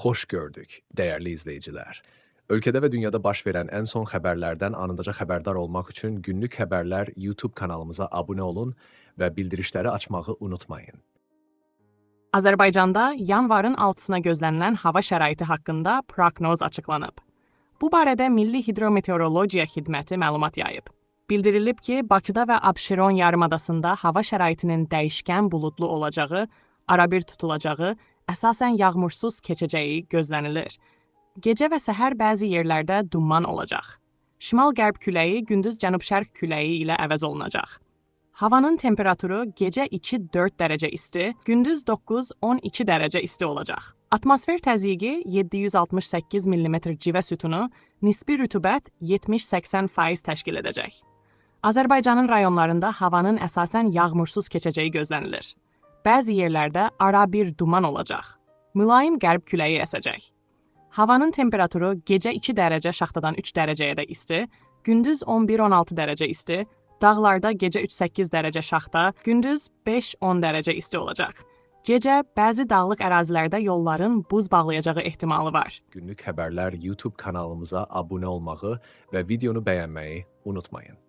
Xoş gördük, dəyərli izləyicilər. Ölkədə və dünyada baş verən ən son xəbərlərdən anındaca xəbərdar olmaq üçün Günlük Xəbərlər YouTube kanalımıza abunə olun və bildirişləri açmağı unutmayın. Azərbaycanda yanvarın 6-sına gözlənilən hava şəraiti haqqında proqnoz açıqlanıb. Bu barədə Milli Hidrometeorologiya Xidməti məlumat yayıb. Bildirilib ki, Bakıda və Abşeron yarımadasında hava şəraitinin dəyişkən buludlu olacağı, arabir tutulacağı, əsasən yağmursuz keçəcəyi gözlənilir. Gecə və səhər bəzi yerlərdə duman olacaq. Şimal-qərb küləyi gündüz cənub-şərq küləyi ilə əvəz olunacaq. Havanın temperaturu gecə 2-4 dərəcə isti, gündüz 9-12 dərəcə isti olacaq. Atmosfer təzyiqi 768 mm civə sütunu, nisbi rütubət 70-80% təşkil edəcək. Azərbaycanın rayonlarında havanın əsasən yağmursuz keçəcəyi gözlənilir. Bəzi yerlərdə arabir duman olacaq. Mülayim qərb küləyi əsəcək. Havanın temperaturu gecə 2 dərəcə şaxtadan 3 dərəcəyə də isti, gündüz 11-16 dərəcə isti, dağlarda gecə 3-8 dərəcə şaxta, gündüz 5-10 dərəcə isti olacaq. Gecə bəzi dağlıq ərazilərdə yolların buz bağlayacağı ehtimalı var. Günlük Xəbərlər YouTube kanalımıza abunə olmağı və videonu bəyənməyi unutmayın.